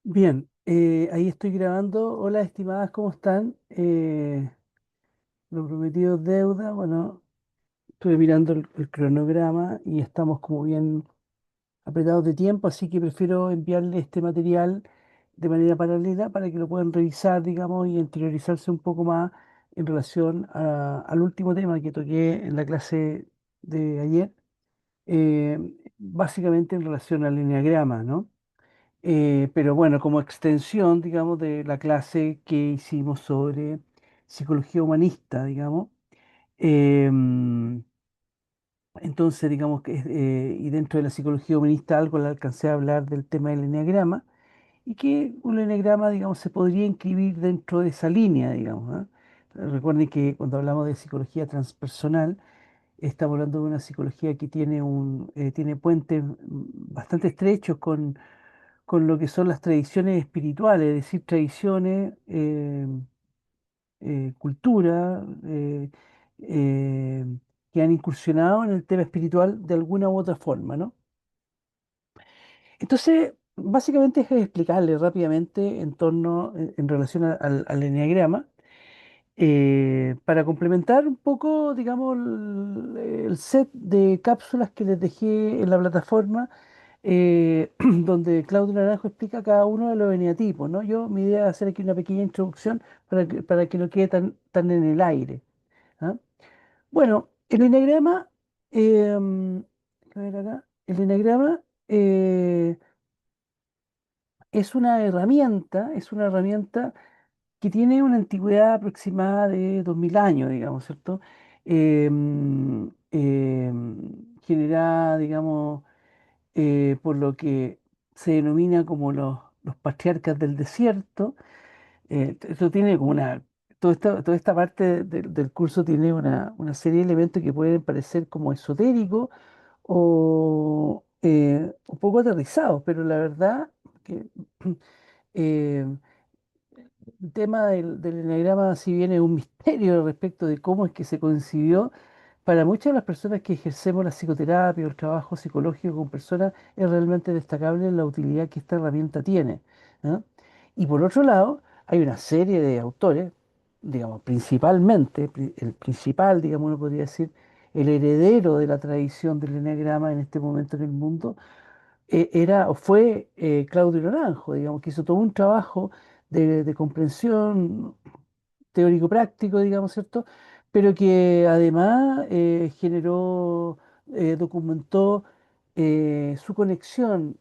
Bien, ahí estoy grabando. Hola, estimadas, ¿cómo están? Lo prometido es deuda. Bueno, estuve mirando el cronograma y estamos como bien apretados de tiempo, así que prefiero enviarle este material de manera paralela para que lo puedan revisar, digamos, y interiorizarse un poco más en relación al último tema que toqué en la clase de ayer, eh, básicamente en relación al enneagrama, ¿no? Pero bueno, como extensión, digamos, de la clase que hicimos sobre psicología humanista, digamos. Em, entonces, digamos que, y dentro de la psicología humanista algo le alcancé a hablar del tema del eneagrama, y que un eneagrama, digamos, se podría inscribir dentro de esa línea, digamos, ¿ah? Recuerden que cuando hablamos de psicología transpersonal, estamos hablando de una psicología que tiene puentes bastante estrechos con lo que son las tradiciones espirituales, es decir, tradiciones, cultura, eh, que han incursionado en el tema espiritual de alguna u otra forma, ¿no? Entonces, básicamente es explicarle rápidamente en torno, en relación al eneagrama, para complementar un poco, digamos, el set de cápsulas que les dejé en la plataforma, donde Claudio Naranjo explica cada uno de los eneatipos, ¿no? Mi idea es hacer aquí una pequeña introducción para que no quede tan en el aire. ¿Ah? Bueno, el eneagrama, a ver acá, el eneagrama es una herramienta que tiene una antigüedad aproximada de 2000 años, digamos, ¿cierto? Generada, digamos, por lo que se denomina como los patriarcas del desierto. Esto tiene como toda esta parte del curso tiene una serie de elementos que pueden parecer como esotéricos o un poco aterrizados, pero la verdad que eh, el tema del eneagrama, si bien es un misterio respecto de cómo es que se concibió, para muchas de las personas que ejercemos la psicoterapia o el trabajo psicológico con personas, es realmente destacable la utilidad que esta herramienta tiene, ¿no? Y por otro lado, hay una serie de autores, digamos, principalmente, el principal, digamos, uno podría decir, el heredero de la tradición del eneagrama en este momento en el mundo, era o fue Claudio Naranjo, digamos, que hizo todo un trabajo de comprensión teórico-práctico, digamos, ¿cierto? Pero que además documentó su conexión,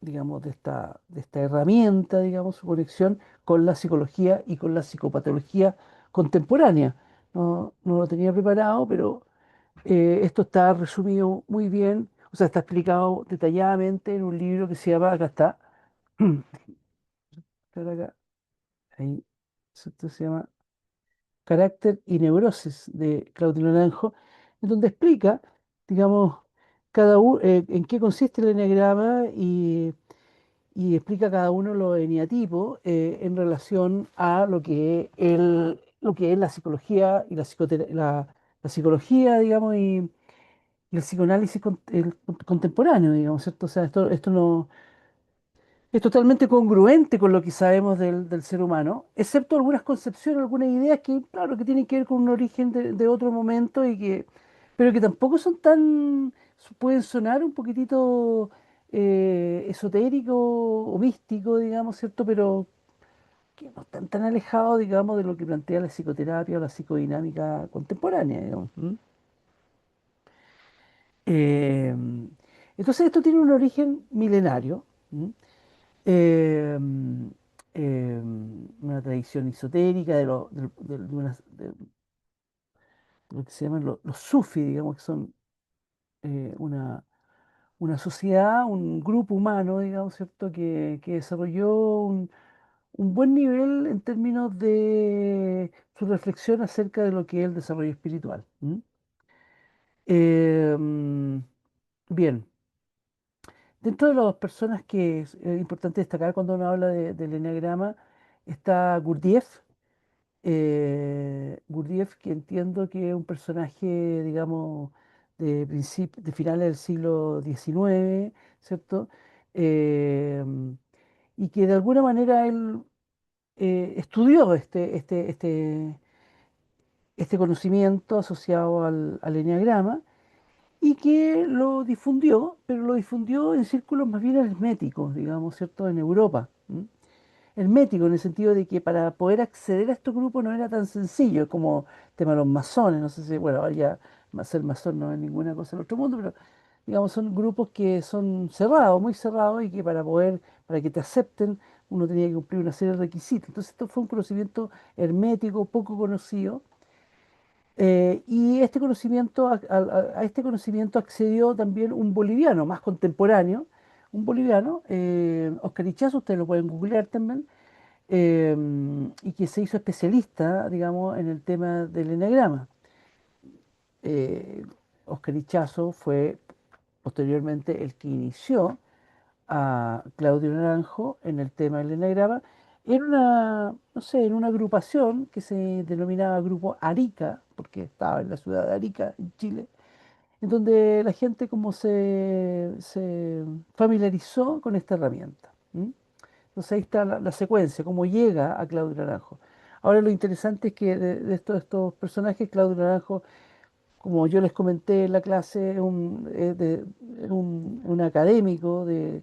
digamos, de esta herramienta, digamos, su conexión con la psicología y con la psicopatología contemporánea. No lo tenía preparado, pero esto está resumido muy bien, o sea, está explicado detalladamente en un libro que se llama, acá está, acá, ahí, esto se llama Carácter y Neurosis de Claudio Naranjo, en donde explica, digamos, en qué consiste el eneagrama y explica cada uno los eneatipos en relación a lo que es la psicología y la psicología, digamos, y el psicoanálisis contemporáneo, digamos, ¿cierto? O sea, esto no es totalmente congruente con lo que sabemos del ser humano, excepto algunas concepciones, algunas ideas que, claro, que tienen que ver con un origen de otro momento pero que tampoco son pueden sonar un poquitito esotérico o místico, digamos, ¿cierto? Pero que no están tan alejados, digamos, de lo que plantea la psicoterapia o la psicodinámica contemporánea, digamos. ¿M? Eh, entonces esto tiene un origen milenario. ¿M? eh, una tradición esotérica de lo que se llaman los sufis, digamos, que son una sociedad, un grupo humano, digamos, ¿cierto?, que desarrolló un buen nivel en términos de su reflexión acerca de lo que es el desarrollo espiritual. ¿M? Eh, mm, Bien, dentro de las personas que es importante destacar cuando uno habla del eneagrama está Gurdjieff. Gurdjieff, que entiendo que es un personaje, digamos, de finales del siglo XIX, ¿cierto? Eh, y que de alguna manera él estudió este conocimiento asociado al eneagrama y que lo difundió, pero lo difundió en círculos más bien herméticos, digamos, ¿cierto?, en Europa. ¿M? Hermético en el sentido de que para poder acceder a estos grupos no era tan sencillo como el tema de los masones, no sé si, bueno, ahora ya ser masón no es ninguna cosa del otro mundo, pero digamos son grupos que son cerrados, muy cerrados y que para que te acepten, uno tenía que cumplir una serie de requisitos. Entonces esto fue un conocimiento hermético, poco conocido, y este conocimiento, a este conocimiento accedió también un boliviano más contemporáneo, un boliviano, Oscar Ichazo, ustedes lo pueden googlear también, y que se hizo especialista, digamos, en el tema del eneagrama. Eh, Oscar Ichazo fue posteriormente el que inició a Claudio Naranjo en el tema del eneagrama en una, no sé, en una agrupación que se denominaba Grupo Arica, porque estaba en la ciudad de Arica, en Chile, en donde la gente como se familiarizó con esta herramienta. ¿M? Entonces ahí está la secuencia, cómo llega a Claudio Naranjo. Ahora lo interesante es que de estos personajes, Claudio Naranjo, como yo les comenté en la clase, es un académico de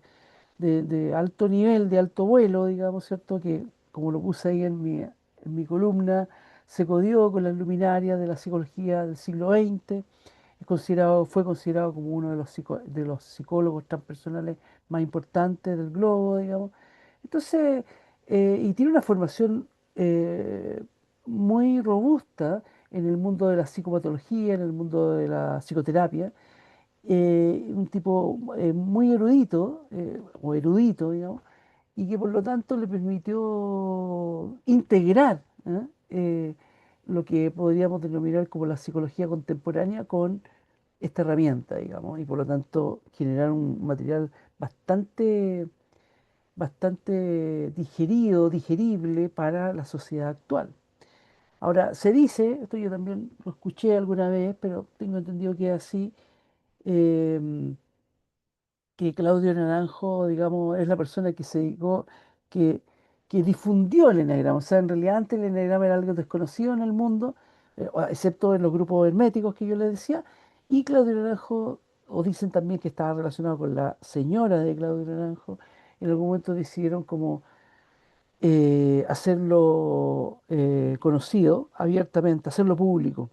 alto nivel, de alto vuelo, digamos, ¿cierto? Que, como lo puse ahí en mi columna, se codió con las luminarias de la psicología del siglo XX, fue considerado como uno de los psicólogos transpersonales más importantes del globo, digamos. Entonces, y tiene una formación muy robusta en el mundo de la psicopatología, en el mundo de la psicoterapia, un tipo muy erudito, o erudito, digamos, y que por lo tanto le permitió integrar lo que podríamos denominar como la psicología contemporánea con esta herramienta, digamos, y por lo tanto generar un material bastante digerido, digerible para la sociedad actual. Ahora, se dice, esto yo también lo escuché alguna vez, pero tengo entendido que es así, em, que Claudio Naranjo, digamos, es la persona que se dedicó, que, que difundió el eneagrama. O sea, en realidad antes el eneagrama era algo desconocido en el mundo, excepto en los grupos herméticos que yo les decía, y Claudio Naranjo, o dicen también que estaba relacionado con la señora de Claudio Naranjo, en algún momento decidieron como hacerlo conocido abiertamente, hacerlo público,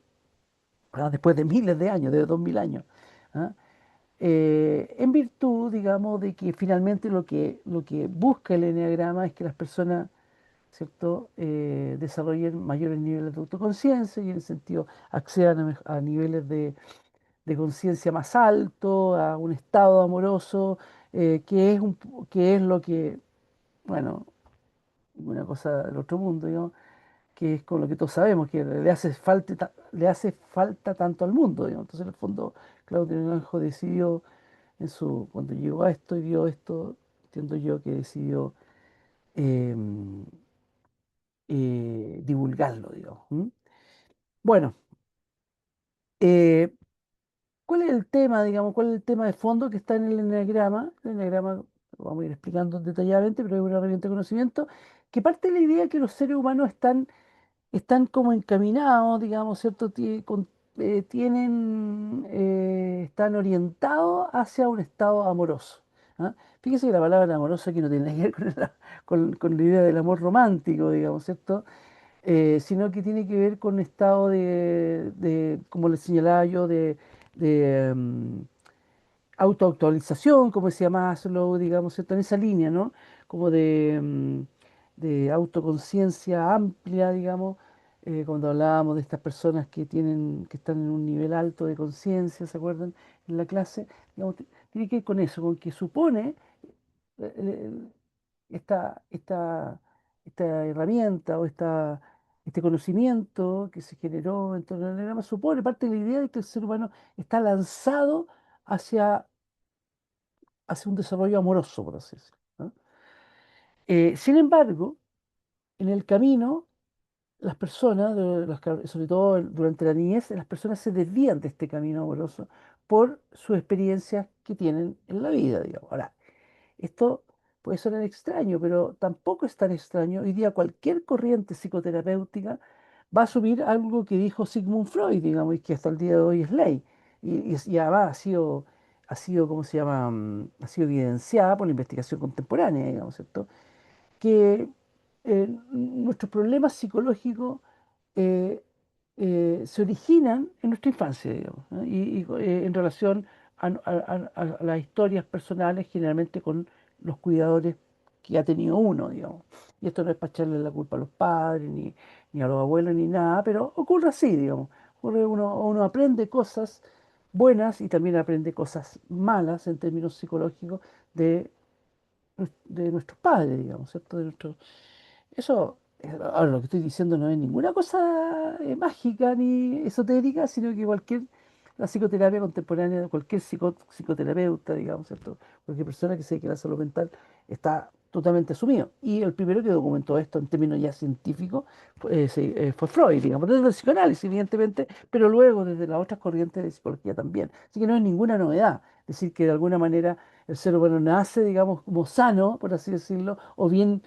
después de miles de años, de 2000 años. ¿Ah? En virtud, digamos, de que finalmente lo que busca el eneagrama es que las personas, ¿cierto?, desarrollen mayores niveles de autoconciencia y en el sentido accedan a niveles de conciencia más alto, a un estado amoroso, que es lo que, bueno, una cosa del otro mundo, digamos, que es con lo que todos sabemos, que le hace falta tanto al mundo, digamos. Entonces, en el fondo, Claudio Naranjo decidió cuando llegó a esto y vio esto, entiendo yo que decidió em, divulgarlo, digamos. ¿M? Bueno, eh, ¿cuál es el tema, digamos, cuál es el tema de fondo que está en el eneagrama? El eneagrama lo vamos a ir explicando detalladamente, pero es una herramienta de conocimiento que parte de la idea que los seres humanos están como encaminados, digamos, ¿cierto? Están orientados hacia un estado amoroso. ¿Ah? Fíjese que la palabra amoroso aquí no tiene nada que ver con la idea del amor romántico, digamos, ¿cierto? Sino que tiene que ver con un estado como le señalaba yo, de autoactualización, como decía Maslow, digamos, ¿cierto? En esa línea, ¿no? Como de autoconciencia amplia, digamos, cuando hablábamos de estas personas que están en un nivel alto de conciencia, ¿se acuerdan? En la clase, digamos, tiene que ver con eso, con que supone eh, eh, esta herramienta o este conocimiento que se generó en torno al enneagrama supone parte de la idea de que el ser humano está lanzado hacia un desarrollo amoroso, por así decirlo, ¿no? Sin embargo, en el camino, las personas, sobre todo durante la niñez, las personas se desvían de este camino amoroso por sus experiencias que tienen en la vida, digamos. Ahora, esto puede sonar extraño, pero tampoco es tan extraño. Hoy día cualquier corriente psicoterapéutica va a asumir algo que dijo Sigmund Freud, digamos, y que hasta el día de hoy es ley. Y además ¿cómo se llama? Ha sido evidenciada por la investigación contemporánea, digamos, ¿cierto? Que nuestros problemas psicológicos eh, se originan en nuestra infancia, digamos, ¿no? En relación a las historias personales, generalmente con los cuidadores que ha tenido uno, digamos. Y esto no es para echarle la culpa a los padres, ni a los abuelos, ni nada, pero ocurre así, digamos. Uno aprende cosas buenas y también aprende cosas malas en términos psicológicos de, de nuestros padres, digamos, ¿cierto? Eso, ahora lo que estoy diciendo no es ninguna cosa mágica ni esotérica, sino que la psicoterapia contemporánea, cualquier psicoterapeuta, digamos, ¿cierto? Cualquier persona que se dedique a la salud mental está totalmente asumido. Y el primero que documentó esto en términos ya científicos fue Freud, digamos, desde el psicoanálisis, evidentemente, pero luego desde las otras corrientes de psicología también. Así que no es ninguna novedad decir que de alguna manera el ser humano nace, digamos, como sano, por así decirlo, o bien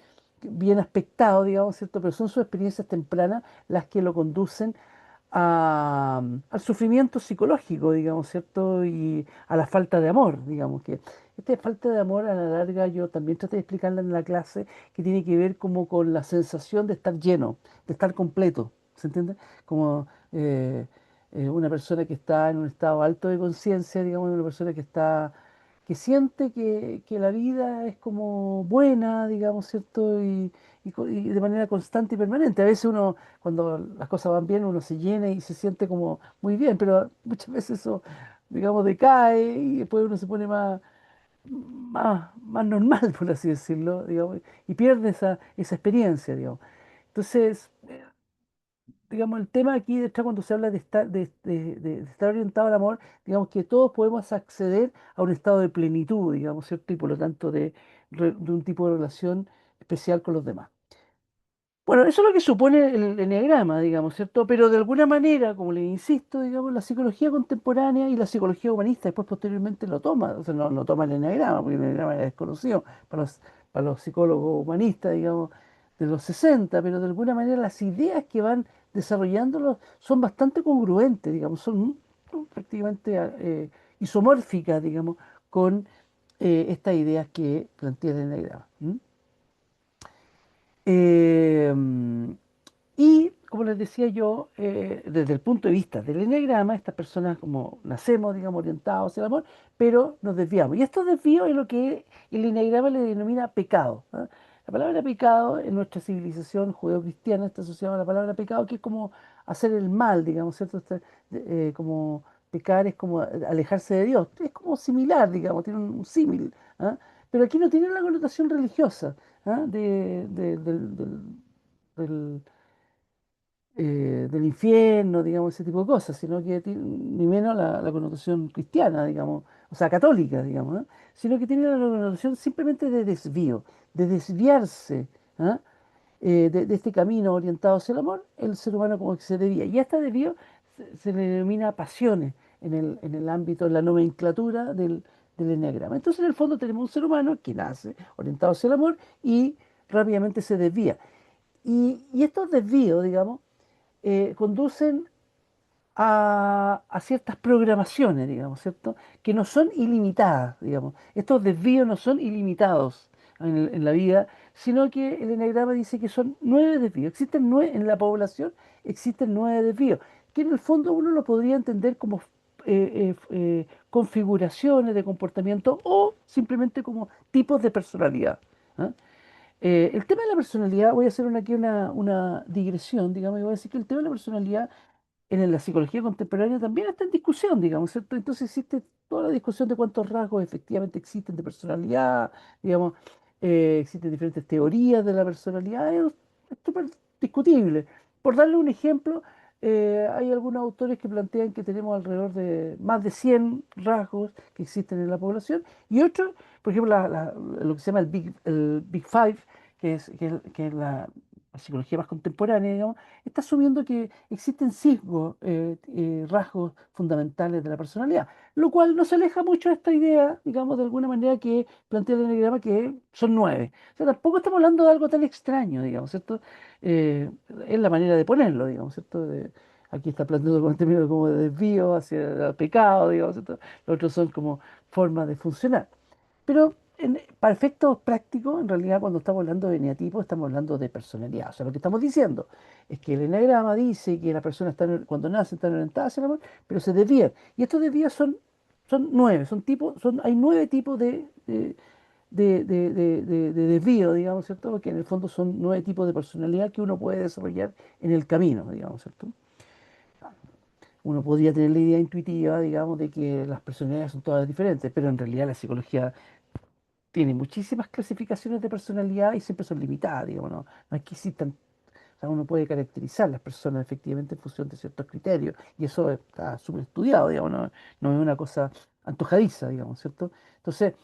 aspectado, digamos, ¿cierto? Pero son sus experiencias tempranas las que lo conducen al sufrimiento psicológico, digamos, ¿cierto? Y a la falta de amor, digamos, que esta falta de amor a la larga yo también traté de explicarla en la clase, que tiene que ver como con la sensación de estar lleno, de estar completo, ¿se entiende? Como una persona que está en un estado alto de conciencia, digamos, una persona que siente que la vida es como buena, digamos, ¿cierto? Y de manera constante y permanente. A veces uno, cuando las cosas van bien, uno se llena y se siente como muy bien, pero muchas veces eso, digamos, decae y después uno se pone más normal, por así decirlo, digamos, y pierde esa experiencia, digamos. Entonces, digamos, el tema aquí está cuando se habla de estar orientado al amor, digamos que todos podemos acceder a un estado de plenitud, digamos, ¿cierto? Y por lo tanto de un tipo de relación especial con los demás. Bueno, eso es lo que supone el eneagrama, digamos, ¿cierto? Pero de alguna manera, como les insisto, digamos, la psicología contemporánea y la psicología humanista después posteriormente lo toma, o sea, no toma el eneagrama, porque el eneagrama era desconocido para los psicólogos humanistas, digamos, de los 60, pero de alguna manera las ideas que van desarrollándolos son bastante congruentes, digamos, son prácticamente isomórficas, digamos, con estas ideas que plantea el eneagrama. ¿M? Eh, y como les decía yo, desde el punto de vista del eneagrama, estas personas como nacemos, digamos, orientados hacia el amor, pero nos desviamos. Y estos desvíos es lo que el eneagrama le denomina pecado. ¿Ah? La palabra pecado en nuestra civilización judeocristiana está asociada a la palabra pecado, que es como hacer el mal, digamos, ¿cierto? Como pecar es como alejarse de Dios. Es como similar, digamos, tiene un símil. ¿Ah? Pero aquí no tiene la connotación religiosa. ¿Ah? Del, del infierno, digamos, ese tipo de cosas, sino que ni menos la connotación cristiana, digamos, o sea, católica, digamos, ¿eh? Sino que tiene la connotación simplemente de desvío, de desviarse, ¿ah? De este camino orientado hacia el amor, el ser humano como que se desvía. Y a este desvío se le denomina pasiones en el ámbito, en la nomenclatura del eneagrama. Entonces, en el fondo tenemos un ser humano que nace orientado hacia el amor y rápidamente se desvía. Y estos desvíos, digamos, conducen a ciertas programaciones, digamos, ¿cierto? Que no son ilimitadas, digamos. Estos desvíos no son ilimitados en la vida, sino que el eneagrama dice que son 9 desvíos. En la población existen 9 desvíos, que en el fondo uno lo podría entender como configuraciones de comportamiento o simplemente como tipos de personalidad. ¿Ah? El tema de la personalidad, voy a hacer aquí una digresión, digamos, y voy a decir que el tema de la personalidad en la psicología contemporánea también está en discusión, digamos, ¿cierto? Entonces existe toda la discusión de cuántos rasgos efectivamente existen de personalidad, digamos, existen diferentes teorías de la personalidad, es súper discutible. Por darle un ejemplo, hay algunos autores que plantean que tenemos alrededor de más de 100 rasgos que existen en la población y otros, por ejemplo, lo que se llama el Big Five, que es la psicología más contemporánea, digamos, está asumiendo que existen sesgos, rasgos fundamentales de la personalidad, lo cual no se aleja mucho de esta idea, digamos, de alguna manera que plantea el enneagrama, que son 9. O sea, tampoco estamos hablando de algo tan extraño, digamos, ¿cierto? Eh, es la manera de ponerlo, digamos, ¿cierto? Aquí está planteando con términos como de desvío hacia el pecado, digamos, ¿cierto? Los otros son como formas de funcionar. Pero para efectos prácticos, en realidad, cuando estamos hablando de eneatipo, estamos hablando de personalidad. O sea, lo que estamos diciendo es que el eneagrama dice que la persona está, cuando nace está orientada hacia el amor, pero se desvía. Y estos desvíos son 9, son tipos, hay 9 tipos de desvío, digamos, ¿cierto? Porque en el fondo son 9 tipos de personalidad que uno puede desarrollar en el camino, digamos, ¿cierto? Uno podría tener la idea intuitiva, digamos, de que las personalidades son todas diferentes, pero en realidad la psicología tiene muchísimas clasificaciones de personalidad y siempre son limitadas, digamos, no, no es que existan, o sea, uno puede caracterizar las personas efectivamente en función de ciertos criterios y eso está súper estudiado, digamos, no, no es una cosa antojadiza, digamos, ¿cierto? Entonces,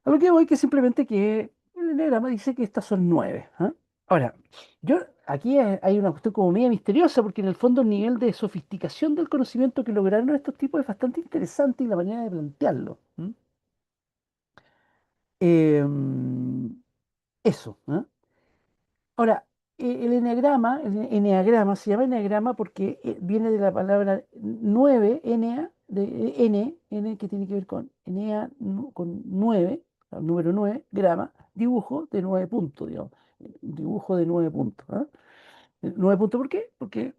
a lo que voy que simplemente que el eneagrama dice que estas son 9. ¿Ah? Ahora, yo aquí hay una cuestión como media misteriosa porque en el fondo el nivel de sofisticación del conocimiento que lograron estos tipos es bastante interesante y la manera de plantearlo. ¿M? Em, Eso. ¿Ah? Ahora, el eneagrama se llama eneagrama porque viene de la palabra 9 enea, de n que tiene que ver con enea, con 9, el número 9 grama, dibujo de 9 puntos, digamos, dibujo de 9 puntos. ¿Ah? 9 puntos, ¿por qué? Porque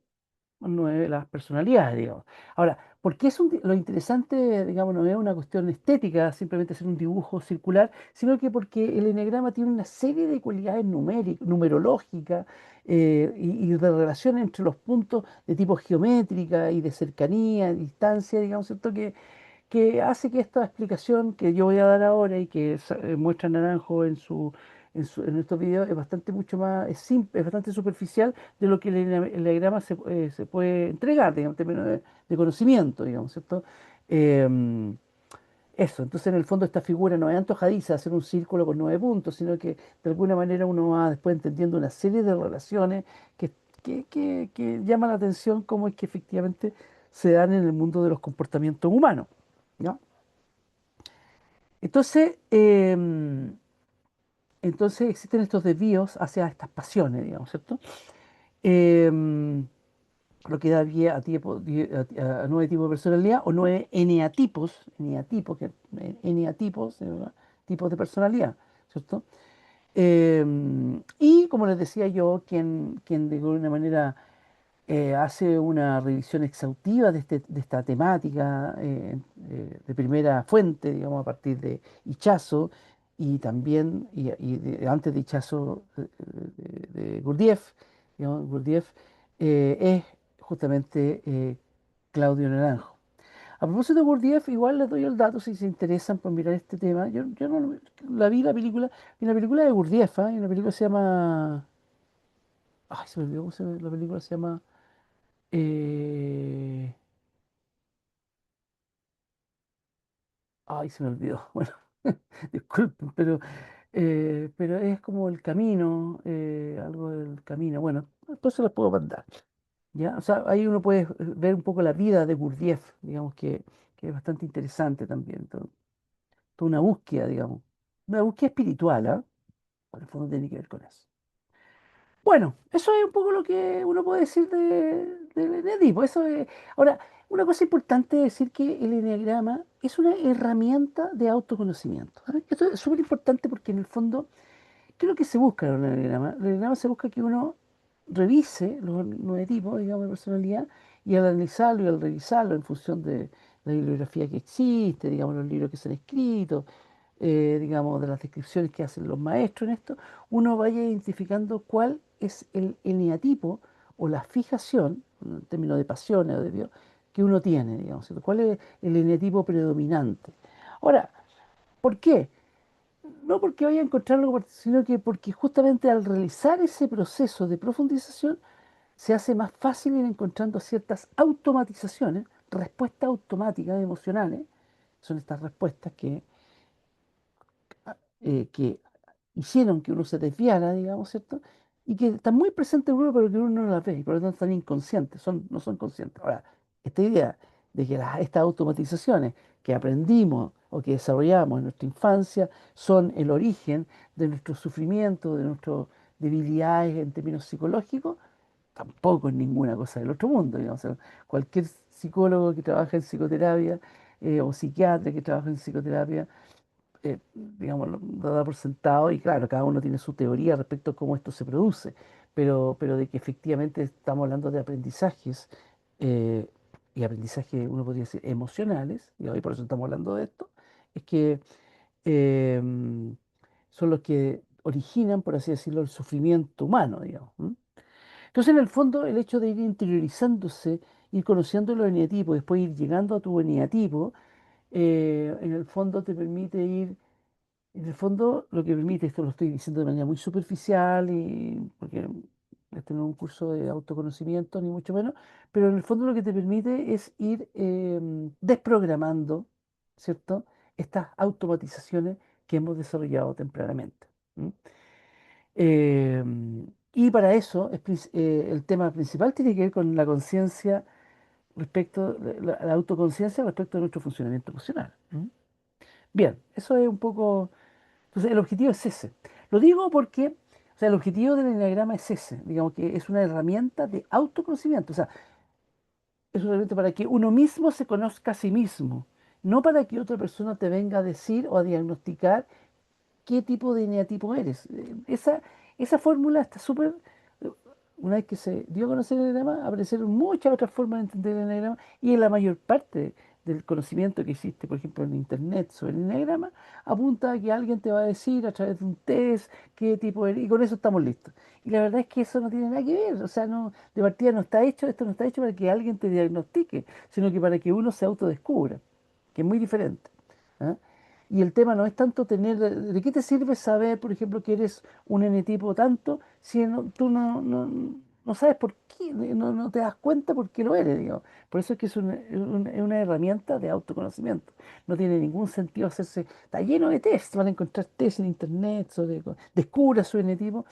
nueve las personalidades, digamos. Ahora, ¿por qué lo interesante, digamos, no es una cuestión estética, simplemente hacer un dibujo circular, sino que porque el eneagrama tiene una serie de cualidades numéricas, numerológicas y de relación entre los puntos de tipo geométrica y de cercanía, distancia, digamos, ¿cierto? Que hace que esta explicación que yo voy a dar ahora y que muestra Naranjo en estos videos es bastante mucho más, es simple, es bastante superficial de lo que el diagrama se puede entregar, digamos, en términos de conocimiento, digamos, ¿cierto? Em, Eso, entonces en el fondo esta figura no es antojadiza hacer un círculo con 9 puntos, sino que de alguna manera uno va después entendiendo una serie de relaciones que, que llaman la atención cómo es que efectivamente se dan en el mundo de los comportamientos humanos. ¿Ya? Entonces, entonces existen estos desvíos hacia estas pasiones, digamos, ¿cierto? Em, lo que da pie a, a 9 tipos de personalidad o 9 eneatipos, eneatipos, tipos de personalidad, ¿cierto? Y como les decía yo, quien de alguna manera hace una revisión exhaustiva de esta temática de primera fuente, digamos, a partir de Ichazo y también, antes de Ichazo, de Gurdjieff, digamos, Gurdjieff, es justamente Claudio Naranjo. A propósito de Gurdjieff, igual les doy el dato si se interesan por mirar este tema. Yo no la vi la película de Gurdjieff, ¿ah? Y una película se llama. Ay, se me olvidó la película se llama. Eh, Ay, se me olvidó. Bueno, disculpen, pero es como el camino, algo del camino. Bueno, después se los puedo mandar. ¿Ya? O sea, ahí uno puede ver un poco la vida de Gurdjieff, digamos que es bastante interesante también. Toda una búsqueda, digamos. Una búsqueda espiritual, ¿ah? Por el fondo tiene que ver con eso. Bueno, eso es un poco lo que uno puede decir de Edipo. Ahora, una cosa importante es decir que el eneagrama es una herramienta de autoconocimiento. ¿Ah? Esto es súper importante porque en el fondo, ¿qué es lo que se busca en el eneagrama? El eneagrama se busca que uno revise los 9 tipos, digamos, de personalidad y al analizarlo y al revisarlo en función de la bibliografía que existe, digamos, los libros que se han escrito, digamos, de las descripciones que hacen los maestros en esto, uno vaya identificando cuál es el eneatipo o la fijación, en términos de pasiones o que uno tiene, digamos, ¿cierto? ¿Cuál es el eneatipo predominante? Ahora, ¿por qué? No porque vaya a encontrarlo, sino que porque justamente al realizar ese proceso de profundización se hace más fácil ir encontrando ciertas automatizaciones, respuestas automáticas emocionales. Son estas respuestas que hicieron que uno se desviara, digamos, ¿cierto? y que están muy presentes en uno, pero que uno no las ve, y por lo tanto están inconscientes, no son conscientes. Ahora, esta idea de que estas automatizaciones que aprendimos o que desarrollamos en nuestra infancia son el origen de nuestro sufrimiento, de nuestras debilidades en términos psicológicos, tampoco es ninguna cosa del otro mundo, digamos. O sea, cualquier psicólogo que trabaja en psicoterapia o psiquiatra que trabaja en psicoterapia, digamos, lo da por sentado y claro, cada uno tiene su teoría respecto a cómo esto se produce, pero de que efectivamente estamos hablando de aprendizajes eh, y aprendizajes, uno podría decir, emocionales, y por eso estamos hablando de esto, es que eh, son los que originan, por así decirlo, el sufrimiento humano, digamos. ¿M? Entonces, en el fondo, el hecho de ir interiorizándose, ir conociendo los eneatipos, después ir llegando a tu eneatipo, en el fondo te permite ir, en el fondo lo que permite, esto lo estoy diciendo de manera muy superficial, y porque este no es un curso de autoconocimiento, ni mucho menos, pero en el fondo lo que te permite es ir desprogramando, ¿cierto? Estas automatizaciones que hemos desarrollado tempranamente. ¿M? Eh, y para eso, el tema principal tiene que ver con la conciencia respecto, la autoconciencia respecto de nuestro funcionamiento emocional. ¿M? Bien, eso es un poco. Entonces, el objetivo es ese. Lo digo porque, o sea, el objetivo del enneagrama es ese, digamos que es una herramienta de autoconocimiento, o sea, es una herramienta para que uno mismo se conozca a sí mismo, no para que otra persona te venga a decir o a diagnosticar qué tipo de eneatipo eres. Esa fórmula está súper. Una vez que se dio a conocer el eneagrama, aparecieron muchas otras formas de entender el eneagrama y en la mayor parte del conocimiento que existe, por ejemplo, en Internet sobre el eneagrama, apunta a que alguien te va a decir a través de un test qué tipo eres y con eso estamos listos. Y la verdad es que eso no tiene nada que ver, o sea, no, de partida no está hecho, esto no está hecho para que alguien te diagnostique, sino que para que uno se autodescubra, que es muy diferente. ¿Ah? Y el tema no es tanto tener, ¿de qué te sirve saber, por ejemplo, que eres un N-tipo tanto si tú no sabes por qué, no te das cuenta por qué lo eres, digamos? Por eso es que es una herramienta de autoconocimiento. No tiene ningún sentido hacerse, está lleno de tests, van a encontrar tests en internet sobre, descubra su N-tipo,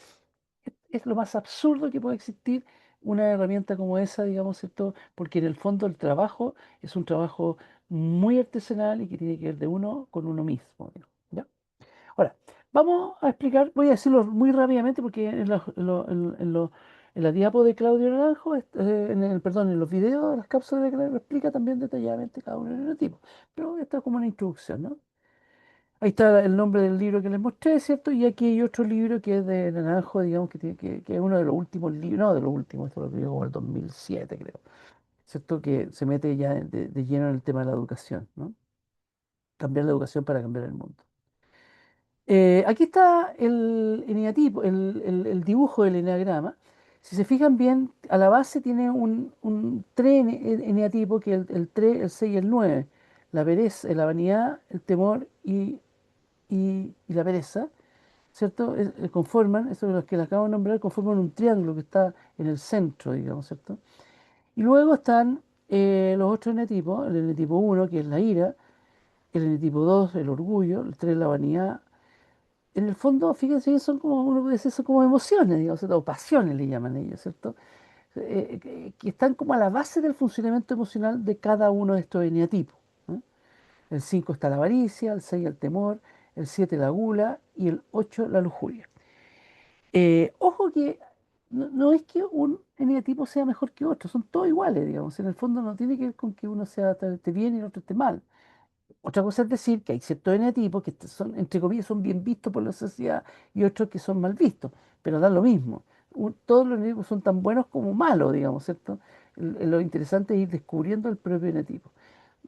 es lo más absurdo que puede existir una herramienta como esa, digamos, ¿cierto? Porque en el fondo el trabajo es un trabajo muy artesanal y que tiene que ver de uno con uno mismo, digamos, ¿ya? Ahora, vamos a explicar, voy a decirlo muy rápidamente porque en la diapo de Claudio Naranjo, perdón, en los videos de las cápsulas de Claudio, explica también detalladamente cada uno de los tipos. Pero esto es como una introducción, ¿no? Ahí está el nombre del libro que les mostré, ¿cierto? Y aquí hay otro libro que es de Naranjo, digamos, que es uno de los últimos libros, no de los últimos, esto lo escribió como el 2007, creo, ¿cierto? Que se mete ya de lleno en el tema de la educación, ¿no? Cambiar la educación para cambiar el mundo. Aquí está el eneatipo, el dibujo del eneagrama. Si se fijan bien, a la base tiene un tres eneatipo, que es el 3, el 6 y el 9. La pereza, la vanidad, el temor y la pereza, ¿cierto? Conforman, eso de los que les acabo de nombrar, conforman un triángulo que está en el centro, digamos, ¿cierto? Y luego están los otros enetipos, el enetipo uno que es la ira, el enetipo 2 el orgullo, el 3 la vanidad. En el fondo, fíjense que son como, uno puede decir, son como emociones, digamos, ¿cierto? O pasiones le llaman ellos, ¿cierto? Que están como a la base del funcionamiento emocional de cada uno de estos eneatipos. ¿Eh? El 5 está la avaricia, el 6 el temor, el 7 la gula y el 8 la lujuria. Ojo que no es que un eneatipo sea mejor que otro, son todos iguales, digamos. En el fondo no tiene que ver con que uno esté bien y el otro esté mal. Otra cosa es decir que hay ciertos eneatipos que son, entre comillas, son bien vistos por la sociedad y otros que son mal vistos, pero da lo mismo. Todos los eneatipos son tan buenos como malos, digamos, ¿cierto? Lo interesante es ir descubriendo el propio eneatipo.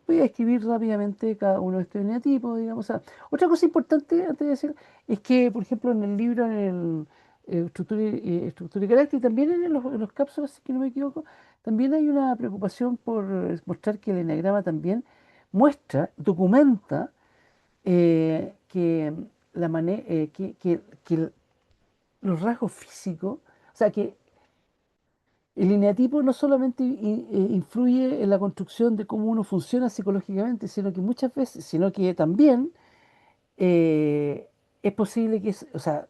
Voy a escribir rápidamente cada uno de estos eneatipos, digamos. Otra cosa importante antes de decir es que, por ejemplo, en el libro, en el estructura y carácter, y también en los cápsulas, si que no me equivoco, también hay una preocupación por mostrar que el eneagrama también muestra, documenta que, que los rasgos físicos, o sea, que el eneatipo no solamente influye en la construcción de cómo uno funciona psicológicamente, sino que muchas veces, sino que también eh, es posible que, o sea,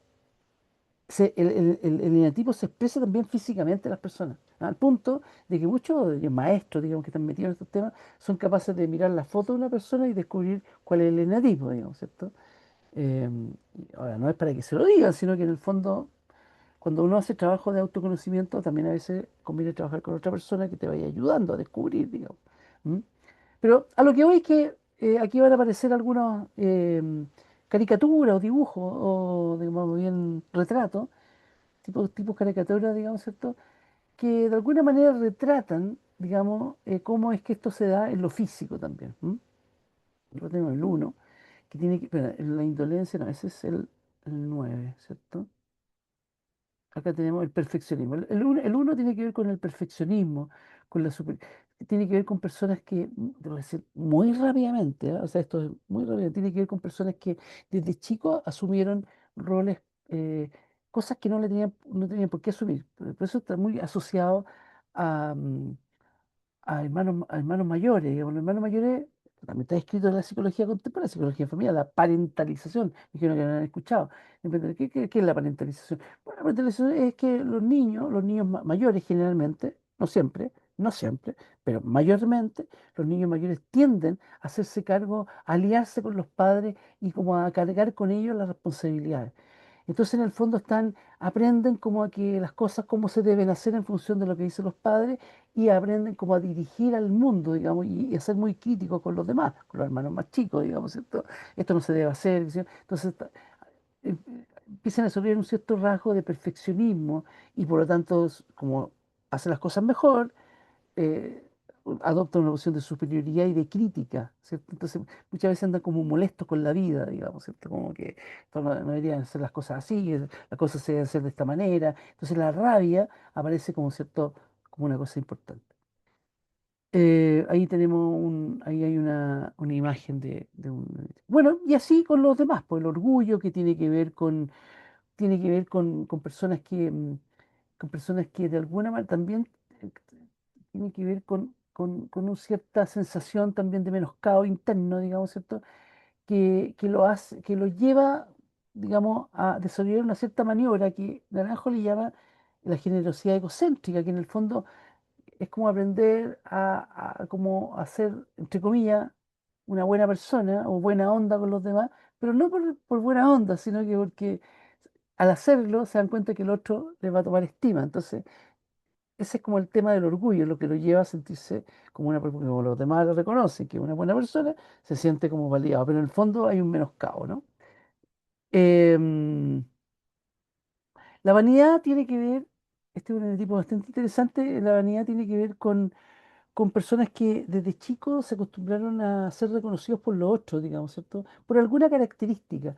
el eneatipo se expresa también físicamente en las personas, al punto de que muchos maestros, digamos, que están metidos en estos temas, son capaces de mirar la foto de una persona y descubrir cuál es el eneatipo, digamos, ¿cierto? Eh, Ahora, no es para que se lo digan, sino que en el fondo, cuando uno hace trabajo de autoconocimiento, también a veces conviene trabajar con otra persona que te vaya ayudando a descubrir, digamos. ¿Mm? Pero a lo que voy es que aquí van a aparecer algunas caricaturas o dibujos, o digamos bien retratos, tipos caricaturas, digamos, ¿cierto? Que de alguna manera retratan, digamos, cómo es que esto se da en lo físico también. ¿M? Lo tengo el uno que tiene que, espera, en la indolencia, no, ese es el 9, ¿cierto? Acá tenemos el perfeccionismo. El uno tiene que ver con el perfeccionismo, con la tiene que ver con personas que, te voy a decir, muy rápidamente, ¿ah? O sea, esto es muy rápido, tiene que ver con personas que desde chicos asumieron roles, cosas que no tenían por qué asumir. Por eso está muy asociado a, a hermanos mayores. Digamos, los hermanos mayores también está escrito en la psicología contemporánea, psicología familiar, la parentalización. Dijeron que no han escuchado. ¿Qué es la parentalización? Bueno, la parentalización es que los niños mayores generalmente, no siempre, pero mayormente, los niños mayores tienden a hacerse cargo, a aliarse con los padres y como a cargar con ellos las responsabilidades. Entonces, en el fondo aprenden como a que las cosas como se deben hacer en función de lo que dicen los padres y aprenden como a dirigir al mundo, digamos, y a ser muy críticos con los demás, con los hermanos más chicos, digamos, ¿cierto? Esto no se debe hacer, ¿sí? Entonces eh, empiezan a desarrollar un cierto rasgo de perfeccionismo y por lo tanto, como hacen las cosas mejor, eh, adoptan una posición de superioridad y de crítica, ¿cierto? Entonces, muchas veces andan como molestos con la vida, digamos, ¿cierto? Como que esto no deberían ser las cosas así, las cosas se deben hacer de esta manera. Entonces, la rabia aparece como, ¿cierto? Como una cosa importante. Ahí hay una imagen de un... Bueno, y así con los demás, pues el orgullo que tiene que ver con personas con personas que de alguna manera también tiene que ver con una cierta sensación también de menoscabo interno, digamos, ¿cierto? Que lo lleva, digamos, a desarrollar una cierta maniobra que Naranjo le llama la generosidad egocéntrica, que en el fondo es como aprender a como a ser, entre comillas, una buena persona o buena onda con los demás, pero no por buena onda, sino que porque al hacerlo se dan cuenta que el otro le va a tomar estima. Entonces, ese es como el tema del orgullo, lo que lo lleva a sentirse como una persona, como los demás lo reconocen, que es una buena persona, se siente como validado, pero en el fondo hay un menoscabo, ¿no? Em, la vanidad tiene que ver, este es un tipo bastante interesante, la vanidad tiene que ver con personas que desde chicos se acostumbraron a ser reconocidos por los otros, digamos, ¿cierto? Por alguna característica,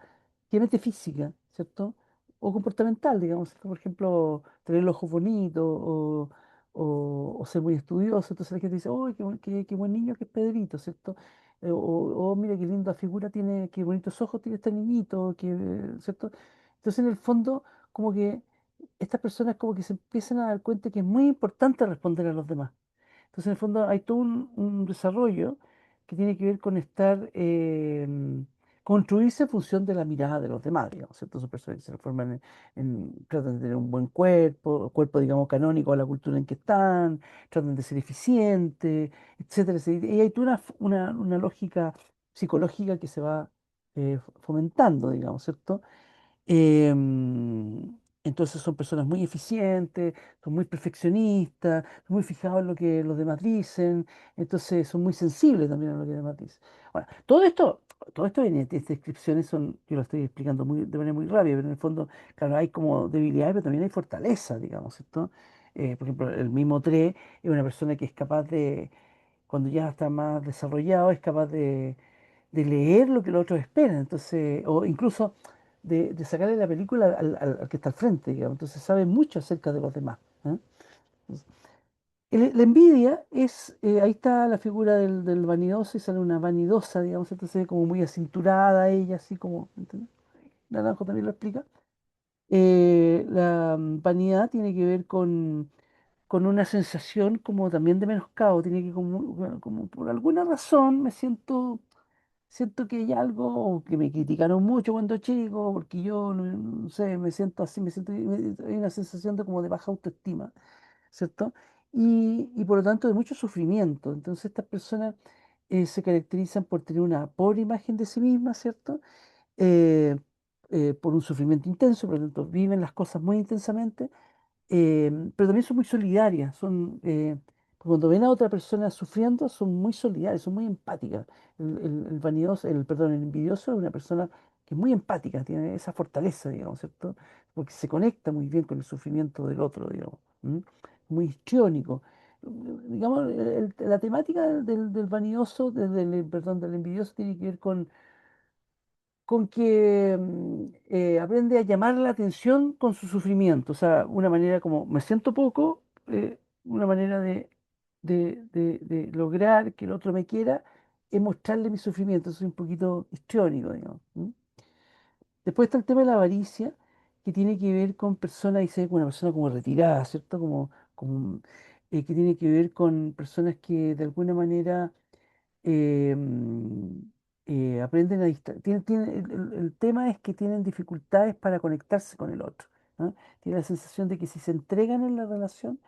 generalmente física, ¿cierto? O comportamental, digamos, ¿cierto? Por ejemplo, tener los ojos bonitos o ser muy estudioso. Entonces la gente dice, ¡oh, qué buen niño que es Pedrito!, ¿cierto? Mira qué linda figura tiene, qué bonitos ojos tiene este niñito, ¿cierto? Entonces en el fondo, como que estas personas como que se empiezan a dar cuenta que es muy importante responder a los demás. Entonces, en el fondo, hay todo un desarrollo que tiene que ver con construirse en función de la mirada de los demás, digamos, ¿cierto? Son personas que se transforman tratan de tener un buen cuerpo, digamos, canónico a la cultura en que están, tratan de ser eficientes, etcétera, etcétera. Y hay toda una lógica psicológica que se va fomentando, digamos, ¿cierto? Entonces son personas muy eficientes, son muy perfeccionistas, son muy fijados en lo que los demás dicen, entonces son muy sensibles también a lo que los demás dicen. Bueno, todo esto en estas descripciones yo lo estoy explicando de manera muy rápida, pero en el fondo, claro, hay como debilidades, pero también hay fortaleza, digamos, ¿cierto? Por ejemplo, el mismo 3 es una persona que es capaz de, cuando ya está más desarrollado, es capaz de leer lo que los otros esperan, entonces, o incluso de sacarle la película al que está al frente, digamos, entonces sabe mucho acerca de los demás. ¿Eh? La envidia ahí está la figura del vanidoso y sale una vanidosa, digamos, entonces como muy acinturada ella, así como, ¿entendés? Naranjo también lo explica. La vanidad tiene que ver con una sensación como también de menoscabo, tiene que como por alguna razón me siento siento que hay algo que me criticaron mucho cuando chico, porque yo, no sé, me siento así, hay una sensación de como de baja autoestima, ¿cierto? Y por lo tanto de mucho sufrimiento. Entonces estas personas se caracterizan por tener una pobre imagen de sí mismas, ¿cierto? Eh, por un sufrimiento intenso, por lo tanto viven las cosas muy intensamente, pero también son muy solidarias, cuando ven a otra persona sufriendo, son muy solidarias, son muy empáticas. El vanidoso, perdón, el envidioso es una persona que es muy empática, tiene esa fortaleza, digamos, ¿cierto? Porque se conecta muy bien con el sufrimiento del otro, digamos, ¿m? Muy histriónico. Digamos, la temática del vanidoso, perdón, del envidioso tiene que ver con que aprende a llamar la atención con su sufrimiento. O sea, una manera como me siento poco, una manera de lograr que el otro me quiera es mostrarle mi sufrimiento. Eso es un poquito histriónico, digamos. ¿M? Después está el tema de la avaricia, que tiene que ver con personas, dice, con una persona como retirada, ¿cierto? Que tiene que ver con personas que de alguna manera eh, mm, aprenden a el tema es que tienen dificultades para conectarse con el otro. ¿Ah? Tienen la sensación de que si se entregan en la relación,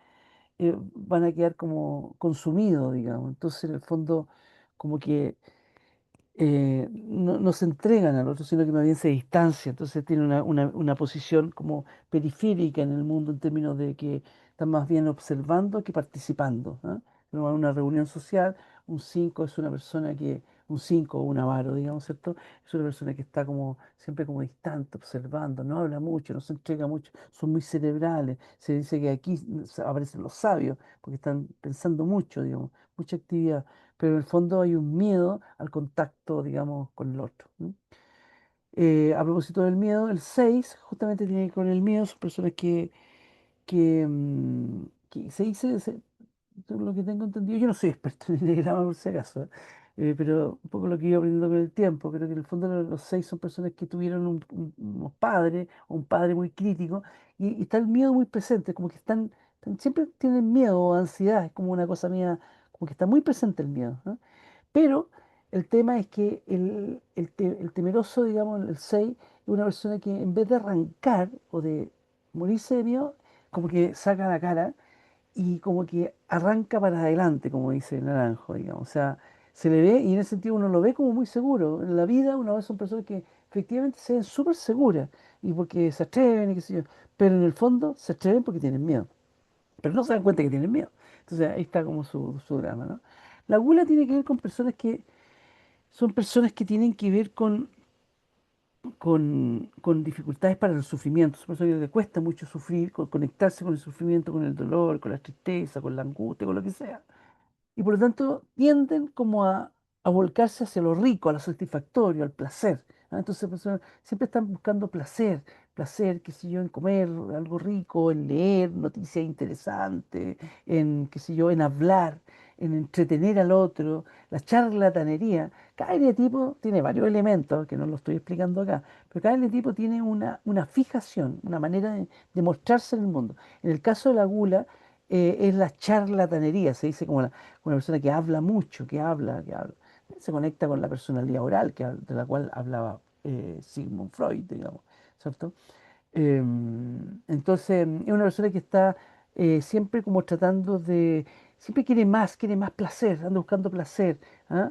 van a quedar como consumidos, digamos. Entonces, en el fondo, como que no se entregan al otro, sino que más bien se distancia. Entonces tiene una posición como periférica en el mundo en términos de que están más bien observando que participando. ¿Ah? En una reunión social, un 5 es una persona un 5 o un avaro, digamos, ¿cierto? Es una persona que está como siempre como distante, observando, no habla mucho, no se entrega mucho, son muy cerebrales. Se dice que aquí aparecen los sabios, porque están pensando mucho, digamos, mucha actividad, pero en el fondo hay un miedo al contacto, digamos, con el otro. ¿No? A propósito del miedo, el 6 justamente tiene que ver con el miedo, son personas que se dice, según lo que tengo entendido, yo no soy experto en enneagrama por si acaso, pero un poco lo que he ido aprendiendo con el tiempo, creo que en el fondo los 6 son personas que tuvieron unos padres, o un padre muy crítico, y está el miedo muy presente, como que siempre tienen miedo o ansiedad, es como una cosa mía, como que está muy presente el miedo. ¿No? Pero el tema es que el temeroso, digamos, el 6 es una persona que en vez de arrancar o de morirse de miedo, como que saca la cara y como que arranca para adelante, como dice el Naranjo, digamos. O sea, se le ve y en ese sentido uno lo ve como muy seguro. En la vida uno ve son personas que efectivamente se ven súper seguras y porque se atreven y qué sé yo, pero en el fondo se atreven porque tienen miedo, pero no se dan cuenta que tienen miedo. Entonces ahí está como su drama, ¿no? La gula tiene que ver con personas que son personas que tienen que ver con dificultades para el sufrimiento. Son personas que les cuesta mucho sufrir, conectarse con el sufrimiento, con el dolor, con la tristeza, con la angustia, con lo que sea. Y por lo tanto tienden como a volcarse hacia lo rico, a lo satisfactorio, al placer. ¿Ah? Entonces las personas siempre están buscando placer, placer, qué sé yo, en comer algo rico, en leer noticias interesantes, qué sé yo, en hablar, en entretener al otro, la charlatanería. Cada tipo tiene varios elementos, que no lo estoy explicando acá, pero cada tipo tiene una fijación, una manera de mostrarse en el mundo. En el caso de la gula, es la charlatanería, se dice como una persona que habla mucho, que habla. Se conecta con la personalidad oral, de la cual hablaba Sigmund Freud, digamos, ¿cierto? Entonces, es una persona que está siempre como siempre quiere más placer, anda buscando placer. ¿Ah?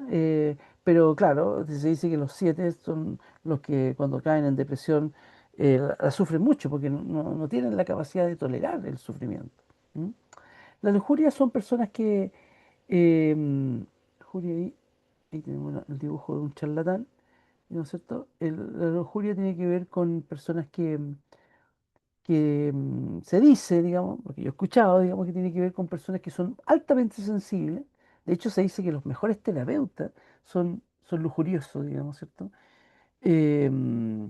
Pero claro, se dice que los 7 son los que cuando caen en depresión la sufren mucho porque no tienen la capacidad de tolerar el sufrimiento. ¿Mm? La lujuria son personas que lujuria ahí tenemos el dibujo de un charlatán, ¿no es cierto? La lujuria tiene que ver con personas que se dice, digamos, porque yo he escuchado, digamos, que tiene que ver con personas que son altamente sensibles. De hecho, se dice que los mejores terapeutas son lujuriosos, digamos, ¿cierto? Em,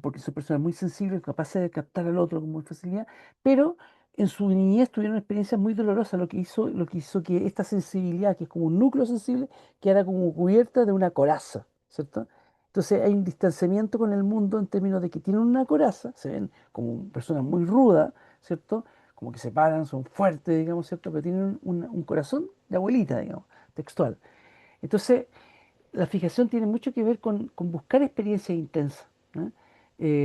Porque son personas muy sensibles, capaces de captar al otro con muy facilidad, pero en su niñez tuvieron experiencias muy dolorosas, lo que hizo que esta sensibilidad, que es como un núcleo sensible, quedara como cubierta de una coraza, ¿cierto? Entonces hay un distanciamiento con el mundo en términos de que tienen una coraza, se ven como personas muy rudas, ¿cierto? Como que se paran, son fuertes, digamos, ¿cierto? Pero tienen un corazón de abuelita, digamos, textual. Entonces, la fijación tiene mucho que ver con buscar experiencias intensas, ¿no?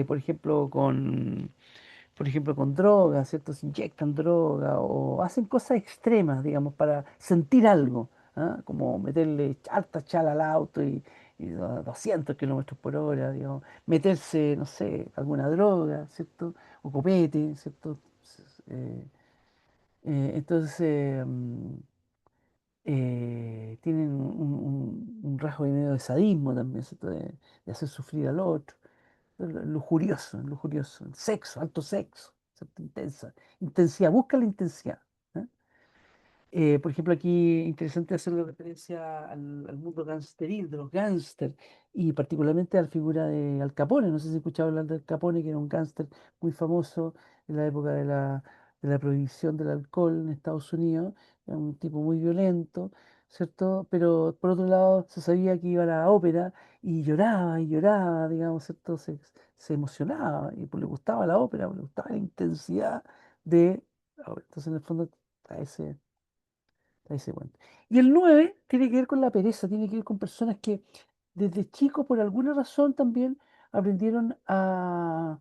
Por ejemplo, con drogas, ¿cierto? Se inyectan droga o hacen cosas extremas, digamos, para sentir algo, ¿ah? Como meterle harta chala al auto y 200 kilómetros por hora, digamos, meterse, no sé, alguna droga, ¿cierto? O copete, ¿cierto? Eh, entonces, tienen un rasgo de medio de sadismo también, ¿cierto? De hacer sufrir al otro. Lujurioso, lujurioso. Sexo, alto sexo, ¿cierto? Intensidad, busca la intensidad. ¿Eh? Por ejemplo, aquí interesante hacerle referencia al mundo gangsteril, de los gángsters, y particularmente a la figura de Al Capone. No sé si he escuchado hablar de Al Capone, que era un gángster muy famoso en la época de la prohibición del alcohol en Estados Unidos. Era un tipo muy violento, ¿cierto? Pero por otro lado, se sabía que iba a la ópera y lloraba, digamos, ¿cierto? Se emocionaba y pues, le gustaba la ópera, le gustaba la intensidad de la ópera. Entonces, en el fondo, a ese Ahí se cuenta. Y el 9 tiene que ver con la pereza, tiene que ver con personas que desde chicos, por alguna razón, también aprendieron a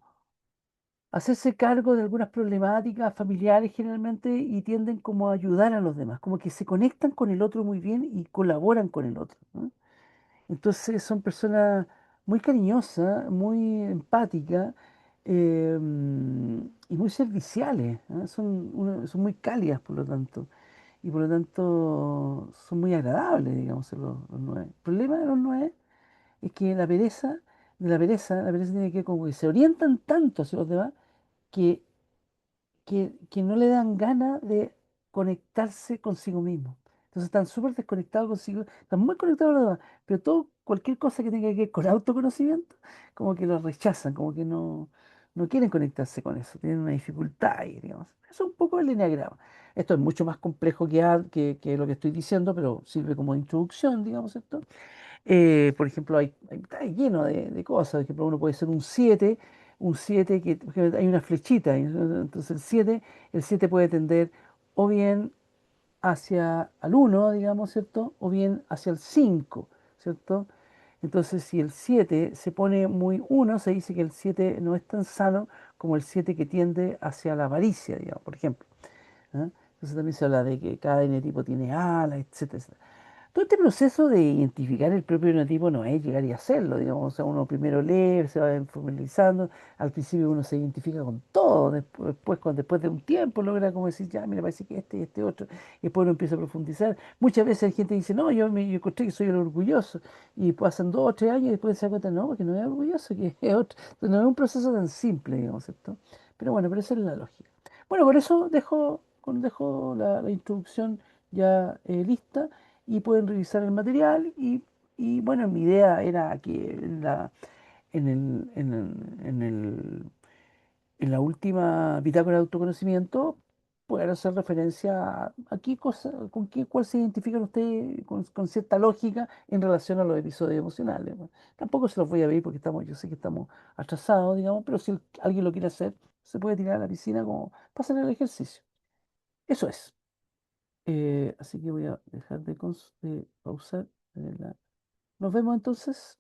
hacerse cargo de algunas problemáticas familiares generalmente y tienden como a ayudar a los demás, como que se conectan con el otro muy bien y colaboran con el otro, ¿no? Entonces son personas muy cariñosas, muy empáticas y muy serviciales, ¿eh? Son muy cálidas, por lo tanto y por lo tanto son muy agradables, digamos, los nueve. El problema de los nueve es que la pereza tiene que ver con que se orientan tanto hacia los demás que, que no le dan ganas de conectarse consigo mismo. Entonces están súper desconectados consigo, están muy conectados a los demás, pero cualquier cosa que tenga que ver con autoconocimiento, como que lo rechazan, como que no quieren conectarse con eso, tienen una dificultad ahí, digamos. Eso es un poco el enneagrama. Esto es mucho más complejo que lo que estoy diciendo, pero sirve como introducción, digamos esto. Por ejemplo, está lleno de cosas. Por ejemplo, uno puede ser un siete que por ejemplo, hay una flechita. Entonces el siete puede tender o bien hacia el uno, digamos, ¿cierto? O bien hacia el 5, ¿cierto? Entonces, si el 7 se pone muy uno, se dice que el 7 no es tan sano como el 7 que tiende hacia la avaricia, digamos, por ejemplo. ¿Ah? Entonces también se habla de que cada eneatipo tiene alas, etcétera. Todo este proceso de identificar el propio eneatipo no es llegar y hacerlo, digamos, o sea, uno primero lee, se va formalizando, al principio uno se identifica con todo, después de un tiempo logra como decir, ya, mira, parece que este y este otro, y después uno empieza a profundizar. Muchas veces hay gente que dice, no, yo encontré que soy el orgulloso, y pasan 2 o 3 años y después se da cuenta, no, porque no es orgulloso, que es otro. Entonces, no es un proceso tan simple, digamos, ¿cierto? Pero bueno, pero esa es la lógica. Bueno, con eso dejo la introducción ya lista y pueden revisar el material y, bueno, mi idea era que en el, en el- en el- en la última bitácora de autoconocimiento puedan hacer referencia a qué cosa, cuál se identifican ustedes con cierta lógica en relación a los episodios emocionales. Bueno, tampoco se los voy a ver porque yo sé que estamos atrasados, digamos, pero si alguien lo quiere hacer, se puede tirar a la piscina como para hacer el ejercicio. Eso es. Así que voy a dejar de pausar. Nos vemos entonces.